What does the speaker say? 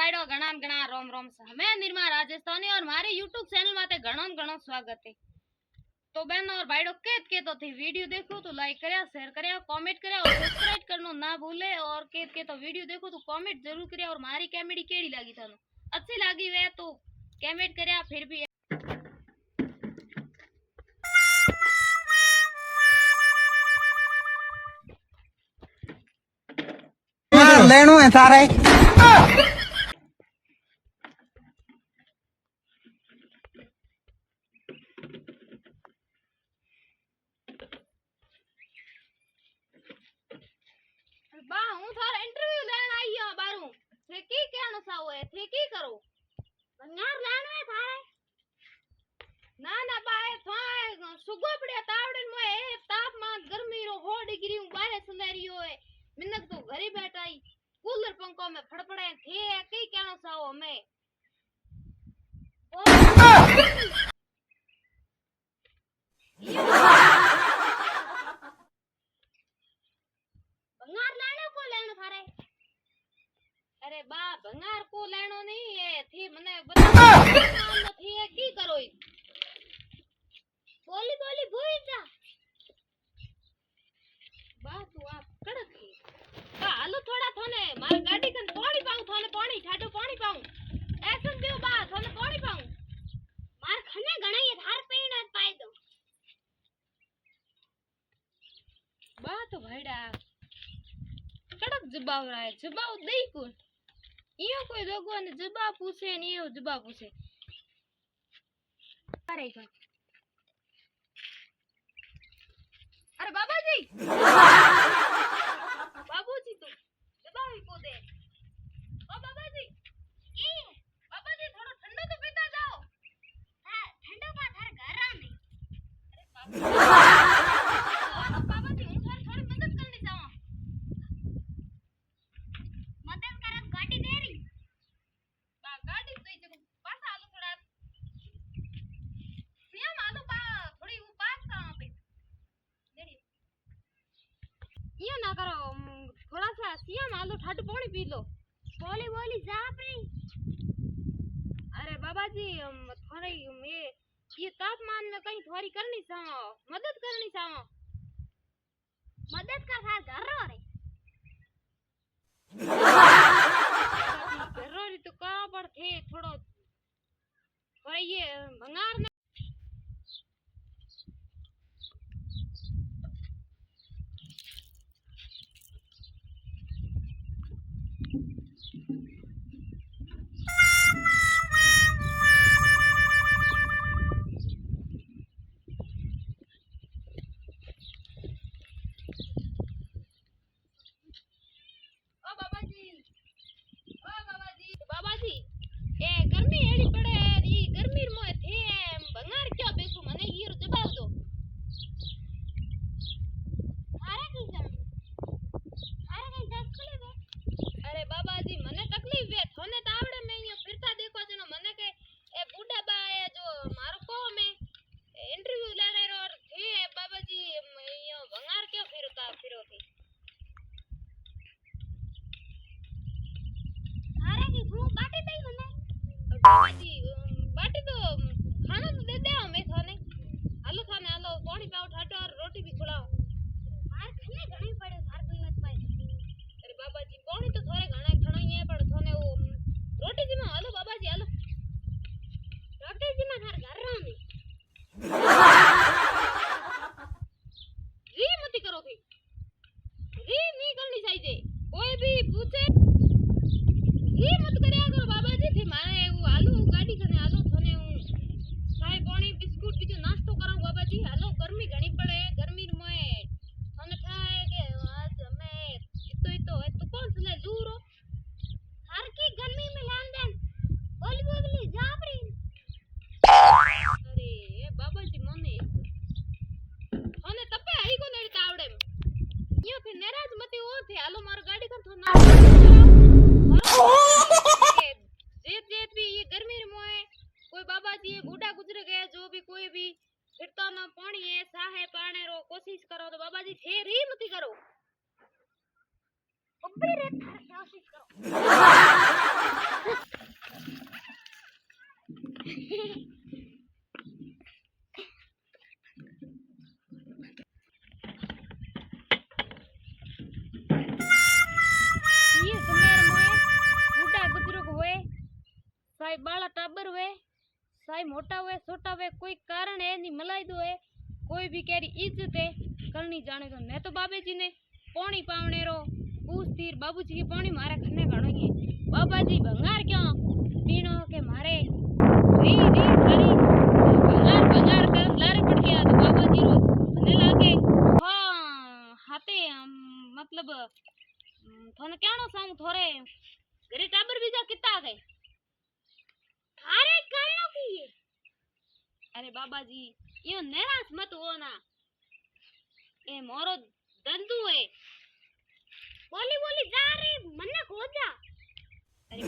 भाईडो घणा घणा रोम रोम से मैं निर्मा राजस्थानी और हमारे YouTube चैनल माते घणो घणो स्वागत है। तो बहन और भाईडो केत के तो थी वीडियो देखो तो लाइक करया शेयर करया कमेंट करया और सब्सक्राइब करनो ना भूले और केत के तो वीडियो देखो तो कमेंट जरूर करया और हमारी कॉमेडी केड़ी लागी थानो अच्छी लागी वे तो कमेंट करया फिर भी लेनो है सारे बा हूं थारा इंटरव्यू लेन आई हो बारू थे की कहनो साओ है थे की करो बंगार लेनो है थारे ना ना बाए थाए सुगो पड़े तावड़न में तापमान गर्मी रो 4 डिग्री बारे सुनेरियो है मिनक तो घरे बैठाई कूलर पंखों में फड़फड़े थे की कहनो साओ हमें भंगार लेनो को लेनो थारे अरे बा भंगार को लेनो नहीं है थी मने बता नाम थी है की करो बोली बोली भूल जा बा तू आप कड़क है बा हालो थोड़ा थोने मार गाड़ी कन पानी पाऊं थोने पानी ठाडो पानी पाऊं एक्शन दियो बा थोने पानी पाऊं मार खने घणा ये धार पेण पाए दो बा तो भाईडा कड़क जवाब रहा है जवाब दई को इयो कोई दोगो ने जवाब पूछे नहीं यो जवाब पूछे अरे का अरे बाबा जी बाबूजी तो जवाब को दे ओ बाबा जी की बाबा जी थोड़ा ठंडा तो पीता जाओ हां ठंडा पा थार घर आ नहीं अरे बाबा जी हूं थार थोड़ी मदद करने जावा मदद करब गाड़ी दे रही बा गाड़ी दे जो पास आलो थोड़ा सिया मालो बा थोड़ी वो पास का पे देरी ये ना करो थोड़ा सा सिया मालो ठंड पानी पी लो बोली बोली जा अपनी अरे बाबा जी थोड़ी ये तापमान में कहीं थोड़ी करनी चाहो मदद करनी चाहो मदद कर सार घर रो रे जरूरी तो कहाँ पर थे थोड़ा और ये भंगार ने बाबा जी ए गर्मी एड़ी पड़े ई गर्मी में थे भंगार क्यों बेसु मने ये जवाब दो अरे की तकलीफ है अरे बाबा जी मने तकलीफ है थोने तावड़े में यो फिरता देखो जनो मने के ए बूढ़ा बा है जो मारो को में इंटरव्यू लेने रो थे बाबा जी यो भंगार क्यों फिरो थे अरे की तू बाटे दई मने बाबा जी बाटे तो खाना तो दे दे हमें थाने हालो पानी पाओ ठाटो और रोटी भी खिलाओ मार खने घणी पड़े थार कोई मत पाए अरे बाबा जी पानी तो थोड़े घणा खणाई है पर थाने वो रोटी जी में हालो बाबा जी हालो रोटी जी में थार घर रा में री मत करो थी री नहीं करनी चाहिए कोई भी पूछे ये मत करया करो बाबा जी थे मारे वो आलू गाड़ी कने आलू थने चाय पानी बिस्कुट की जो नाश्तो करा बाबा जी हालो गर्मी घणी पड़े गर्मी में थने खाए के साई बाला टाबर हुए साई मोटा हुए छोटा हुए कोई कारण है नहीं मलाई दो है कोई भी केरी इज्जत है करनी जाने दो। मैं तो बाबे जी ने पानी पावने रो पूछती बाबू जी की पानी मारे खन्ने घणो ही है। बाबा जी भंगार क्यों पीनो के मारे री री खाली भंगार भंगार कर लारे पड़ गया तो बाबा जी रो મને લાગે હા હાતે मतलब થોને કેણો સામ થોરે ઘરે टाबर बीजा कितना आ गए थारे करनो की है अरे बाबा जी यो निराश मत हो ना ए मोरो दंदू है बोली बोली जा रे मन्ने खो जा अरे